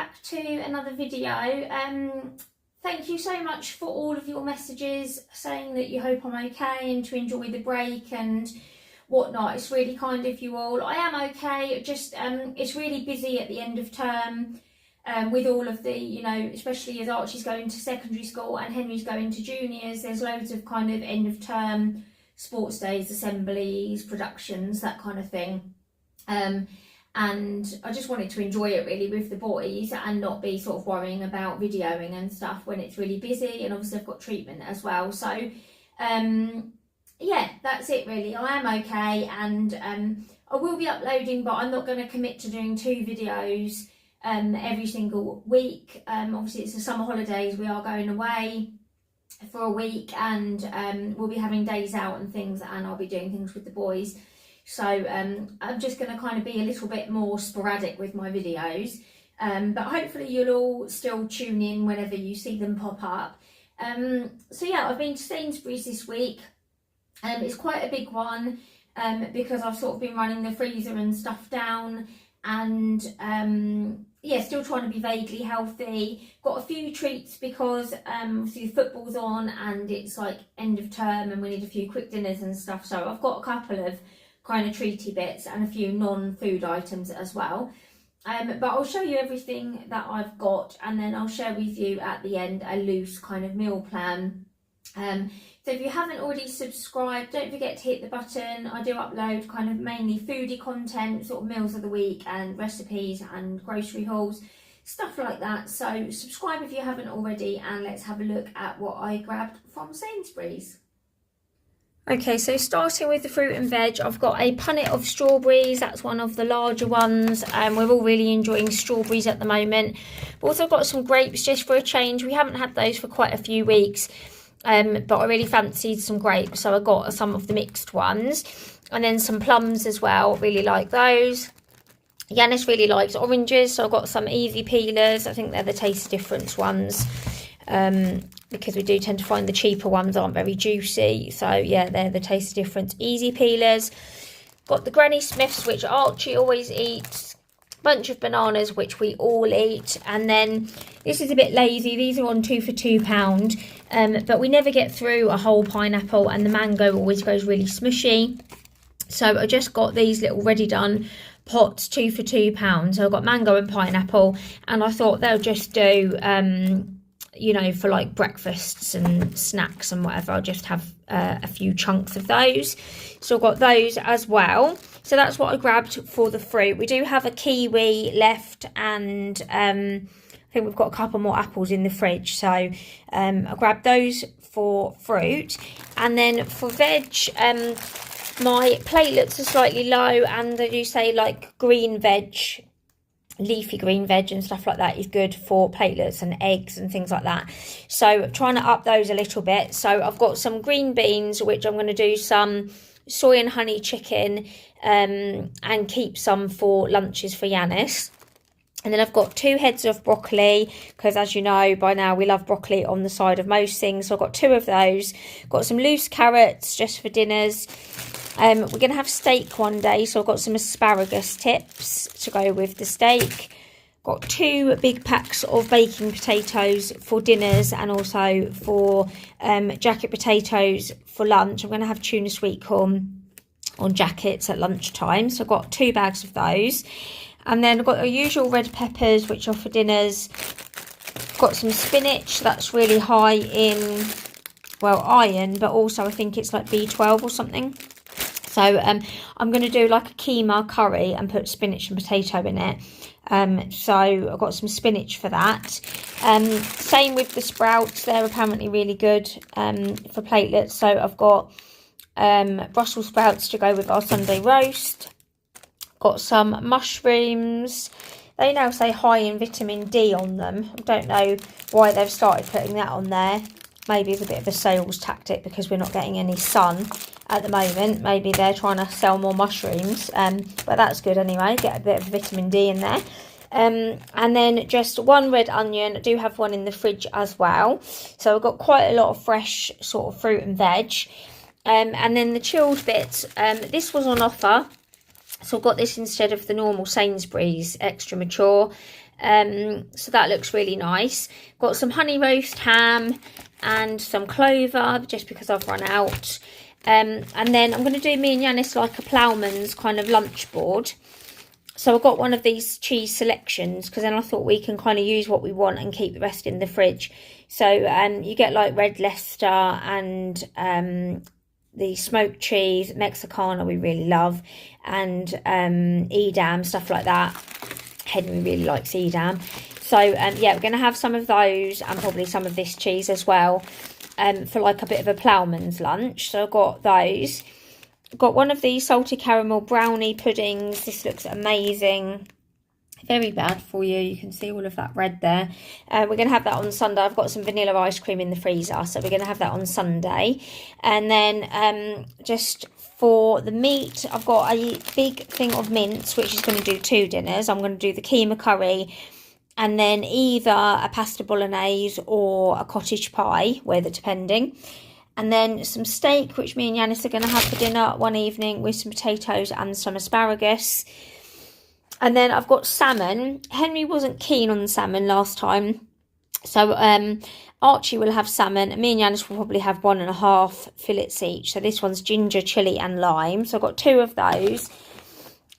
back to another video. Thank you so much for all of your messages saying that you hope I'm okay and to enjoy the break and whatnot. It's really kind of you all. I am okay, just it's really busy at the end of term with all of the, you know, especially as Archie's going to secondary school and Henry's going to juniors. There's loads of kind of end of term sports days, assemblies, productions, that kind of thing. And I just wanted to enjoy it really with the boys and not be sort of worrying about videoing and stuff when it's really busy, and obviously I've got treatment as well. So yeah, that's it really. I am okay, and I will be uploading, but I'm not going to commit to doing 2 videos every single week. Obviously it's the summer holidays, we are going away for a week, and we'll be having days out and things, and I'll be doing things with the boys. So I'm just going to kind of be a little bit more sporadic with my videos, but hopefully you'll all still tune in whenever you see them pop up. So yeah, I've been to Sainsburys this week. It's quite a big one because I've sort of been running the freezer and stuff down, and yeah, still trying to be vaguely healthy. Got a few treats because obviously football's on and it's like end of term and we need a few quick dinners and stuff. So I've got a couple of kind of treaty bits and a few non-food items as well. But I'll show you everything that I've got, and then I'll share with you at the end a loose kind of meal plan. So if you haven't already subscribed, don't forget to hit the button. I do upload kind of mainly foodie content, sort of meals of the week and recipes and grocery hauls, stuff like that. So subscribe if you haven't already, and let's have a look at what I grabbed from Sainsburys. Okay, so starting with the fruit and veg, I've got a punnet of strawberries. That's one of the larger ones. We're all really enjoying strawberries at the moment. I've also got some grapes just for a change. We haven't had those for quite a few weeks, but I really fancied some grapes, so I got some of the mixed ones. And then some plums as well, really like those. Yanis really likes oranges, so I've got some easy peelers. I think they're the Taste Difference ones. Because we do tend to find the cheaper ones aren't very juicy. So yeah, they're the Taste Difference easy peelers. Got the Granny Smiths, which Archie always eats. Bunch of bananas, which we all eat. And then this is a bit lazy. These are on 2 for £2. But we never get through a whole pineapple, and the mango always goes really smushy. So I just got these little ready done pots, 2 for £2. So I've got mango and pineapple, and I thought they'll just do you know, for like breakfasts and snacks and whatever. I'll just have a few chunks of those. So I've got those as well. So that's what I grabbed for the fruit. We do have a kiwi left, and I think we've got a couple more apples in the fridge. So I grabbed those for fruit. And then for veg, my platelets are slightly low, and they do say like green veg, leafy green veg and stuff like that is good for platelets and eggs and things like that. So trying to up those a little bit. So I've got some green beans, which I'm going to do some soy and honey chicken, and keep some for lunches for Yanis. And then I've got 2 heads of broccoli, because as you know by now, we love broccoli on the side of most things. So I've got 2 of those. Got some loose carrots just for dinners. We're going to have steak one day, so I've got some asparagus tips to go with the steak. Got 2 big packs of baking potatoes for dinners, and also for jacket potatoes for lunch. I'm going to have tuna sweet corn on jackets at lunchtime, so I've got 2 bags of those. And then I've got the usual red peppers, which are for dinners. Got some spinach, that's really high in, well, iron, but also I think it's like B12 or something. So I'm going to do like a keema curry and put spinach and potato in it. So I've got some spinach for that. Same with the sprouts. They're apparently really good for platelets. So I've got Brussels sprouts to go with our Sunday roast. Got some mushrooms. They now say high in vitamin D on them. I don't know why they've started putting that on there. Maybe it's a bit of a sales tactic because we're not getting any sun at the moment. Maybe they're trying to sell more mushrooms, but that's good anyway. Get a bit of vitamin D in there. And then just 1 red onion. I do have one in the fridge as well. So I've got quite a lot of fresh sort of fruit and veg. And then the chilled bits. This was on offer. So I've got this instead of the normal Sainsburys extra mature. So that looks really nice. Got some honey roast ham and some clover, just because I've run out. And then I'm going to do me and Yanis like a ploughman's kind of lunch board. So I got one of these cheese selections, because then I thought we can kind of use what we want and keep the rest in the fridge. So you get like red Leicester and the smoked cheese, Mexicana we really love, and Edam, stuff like that. Henry really likes Edam. So yeah, we're going to have some of those and probably some of this cheese as well for like a bit of a ploughman's lunch. So I've got those. Got one of these salted caramel brownie puddings. This looks amazing. Very bad for you. You can see all of that red there. We're going to have that on Sunday. I've got some vanilla ice cream in the freezer, so we're going to have that on Sunday. And then just for the meat, I've got a big thing of mince, which is going to do 2 dinners. I'm going to do the keema curry, and then either a pasta bolognese or a cottage pie, weather depending. And then some steak, which me and Yanis are going to have for dinner one evening, with some potatoes and some asparagus. And then I've got salmon. Henry wasn't keen on salmon last time, so Archie will have salmon, and me and Yanis will probably have 1.5 fillets each. So this one's ginger, chilli and lime. So I've got 2 of those.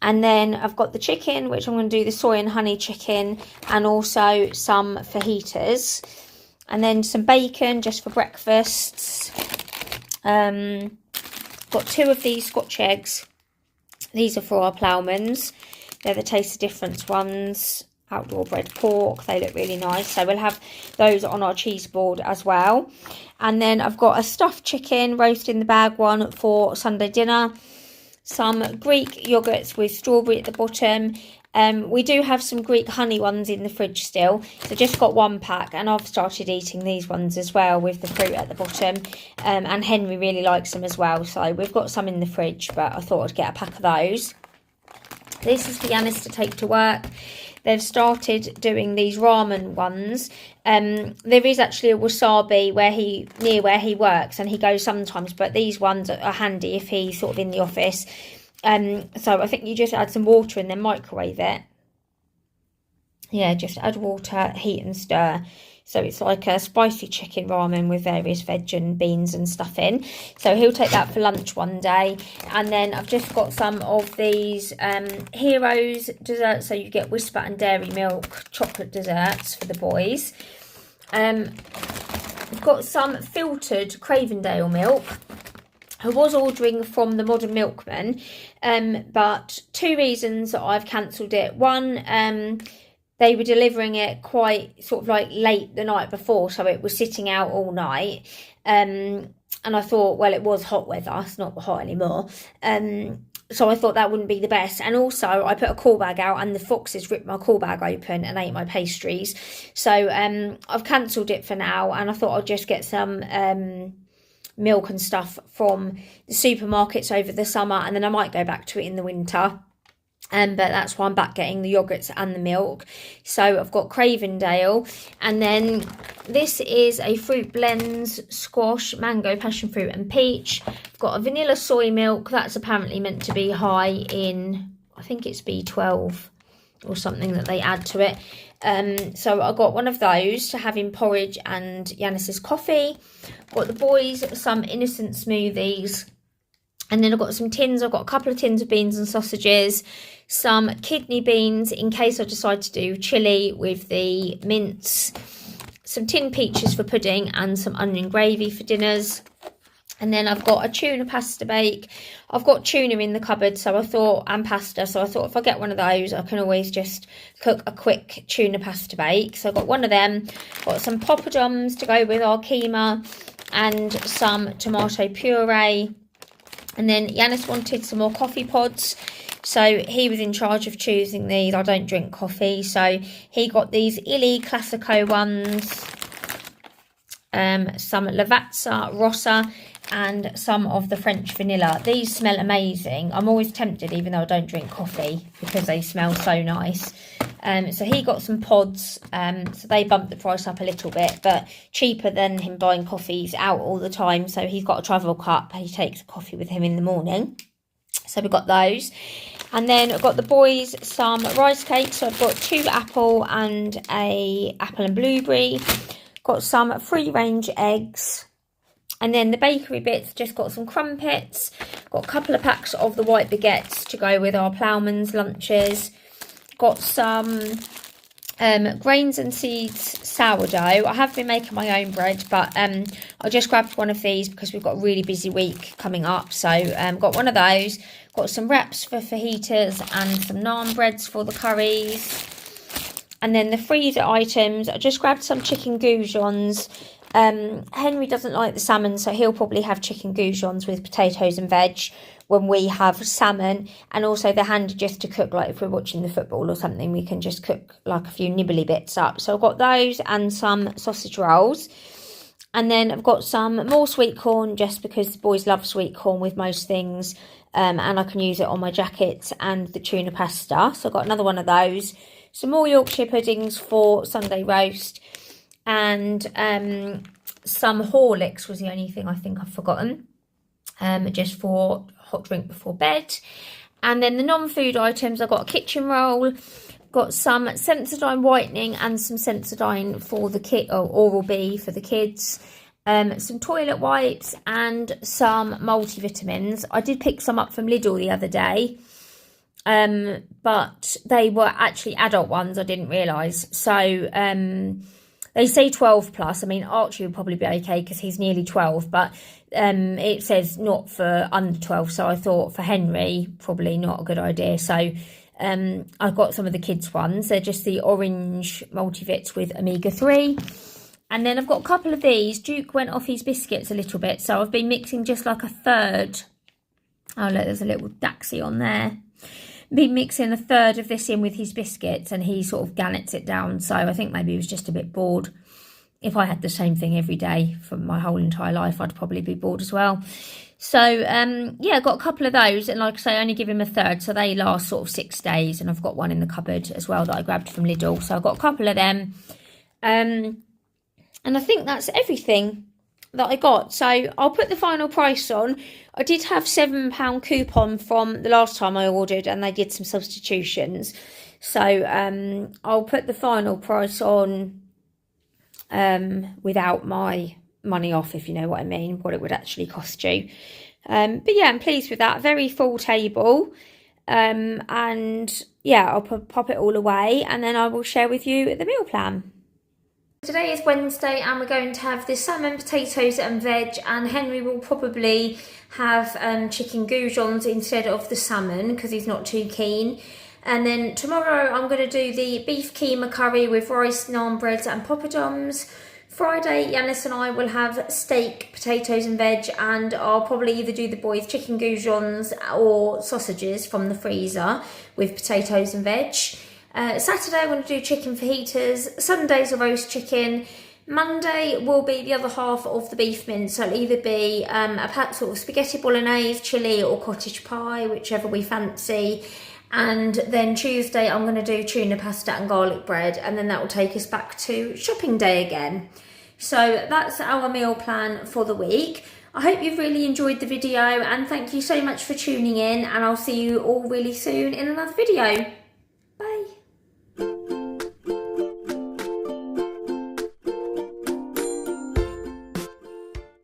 And then I've got the chicken, which I'm going to do the soy and honey chicken, and also some fajitas. And then some bacon just for breakfasts. Got 2 of these Scotch eggs. These are for our ploughmans. They're the Taste of Difference ones. Outdoor bred pork. They look really nice. So we'll have those on our cheese board as well. And then I've got a stuffed chicken, roast in the bag one for Sunday dinner. Some Greek yoghurts with strawberry at the bottom. We do have some Greek honey ones in the fridge still. So just got 1 pack, and I've started eating these ones as well with the fruit at the bottom. And Henry really likes them as well. So we've got some in the fridge, but I thought I'd get a pack of those. This is for Yanis to take to work. They've started doing these ramen ones. There is actually a wasabi near where he works, and he goes sometimes. But these ones are handy if he's sort of in the office. So I think you just add some water and then microwave it. Yeah, just add water, heat and stir. So it's like a spicy chicken ramen with various veg and beans and stuff in. So he'll take that for lunch one day. And then I've just got some of these Heroes desserts. So you get Whisper and Dairy Milk chocolate desserts for the boys. I've got some filtered Cravendale milk. I was ordering from the Modern Milkman, but 2 reasons that I've cancelled it. One, they were delivering it quite sort of like late the night before, so it was sitting out all night. And I thought, well, it was hot weather, it's not hot anymore. So I thought that wouldn't be the best. And also I put a call bag out, and the foxes ripped my call bag open and ate my pastries. So I've cancelled it for now, and I thought I'd just get some milk and stuff from the supermarkets over the summer, and then I might go back to it in the winter. But that's why I'm back getting the yoghurts and the milk. So I've got Cravendale, and then this is a fruit blends, squash, mango, passion fruit and peach. I've got a vanilla soy milk. That's apparently meant to be high in, I think it's B12 or something that they add to it. So I got one of those to have in porridge and Yanis's coffee. Got the boys some innocent smoothies. And then I've got some tins. I've got a couple of tins of beans and sausages, some kidney beans in case I decide to do chili with the mince, some tin peaches for pudding, and some onion gravy for dinners. And then I've got a tuna pasta bake. I've got tuna in the cupboard, so I thought, and pasta, so I thought if I get one of those, I can always just cook a quick tuna pasta bake. So I've got one of them. Got some poppadoms to go with our keema, and some tomato puree. And then Yanis wanted some more coffee pods, so he was in charge of choosing these. I don't drink coffee, so he got these Illy Classico ones, some Lavazza Rossa, and some of the French vanilla. These smell amazing. I'm always tempted, even though I don't drink coffee, because they smell so nice. So he got some pods, so they bumped the price up a little bit, but cheaper than him buying coffees out all the time. So he's got a travel cup, he takes a coffee with him in the morning. So we got those. And then I've got the boys some rice cakes. So I've got 2 apple and a apple and blueberry. Got some free range eggs. And then the bakery bits, just got some crumpets. Got a couple of packs of the white baguettes to go with our ploughman's lunches. Got some grains and seeds sourdough. I have been making my own bread, but I just grabbed one of these because we've got a really busy week coming up. So got one of those. Got some wraps for fajitas and some naan breads for the curries. And then the freezer items, I just grabbed some chicken goujons. Henry doesn't like the salmon, so he'll probably have chicken goujons with potatoes and veg when we have salmon. And also they're handy just to cook, like if we're watching the football or something, we can just cook like a few nibbly bits up. So I've got those and some sausage rolls. And then I've got some more sweet corn, just because the boys love sweet corn with most things. And I can use it on my jackets, and the tuna pasta. So I've got another one of those. Some more Yorkshire puddings for Sunday roast. And some Horlicks was the only thing I think I've forgotten. Just for hot drink before bed. And then the non-food items, I've got a kitchen roll. Got some Sensodyne whitening and some Sensodyne for the kid, or Oral-B for the kids. Some toilet wipes and some multivitamins. I did pick some up from Lidl the other day, but they were actually adult ones. I didn't realise. So they say 12 plus. I mean, Archie would probably be okay because he's nearly 12, but it says not for under 12. So I thought for Henry, probably not a good idea. So I've got some of the kids' ones. They're just the orange multivits with omega-3. And then I've got a couple of these. Duke went off his biscuits a little bit, so I've been mixing just like a third. Oh, look, there's a little Daxi on there. Been mixing a third of this in with his biscuits, and he sort of gallets it down. So I think maybe he was just a bit bored. If I had the same thing every day for my whole entire life, I'd probably be bored as well. So, yeah, got a couple of those. And like I say, I only give him a third. So they last sort of 6 days. And I've got one in the cupboard as well that I grabbed from Lidl. So I've got a couple of them. And I think that's everything that I got. So I'll put the final price on. I did have £7 coupon from the last time I ordered, and they did some substitutions. So I'll put the final price on without my money off, if you know what I mean, what it would actually cost you. But yeah, I'm pleased with that. Very full table. And yeah, I'll pop it all away, and then I will share with you the meal plan. Today is Wednesday, and we're going to have the salmon, potatoes and veg, and Henry will probably have chicken goujons instead of the salmon because he's not too keen. And then tomorrow I'm going to do the beef keema curry with rice, naan breads and poppadoms. Friday, Yanis and I will have steak, potatoes and veg, and I'll probably either do the boys' chicken goujons or sausages from the freezer with potatoes and veg. Saturday I'm going to do chicken fajitas. Sunday's a roast chicken. Monday will be the other half of the beef mince. So it'll either be a sort of spaghetti bolognese, chilli or cottage pie, whichever we fancy. And then Tuesday I'm going to do tuna pasta and garlic bread, and then that will take us back to shopping day again. So that's our meal plan for the week. I hope you've really enjoyed the video, and thank you so much for tuning in, and I'll see you all really soon in another video.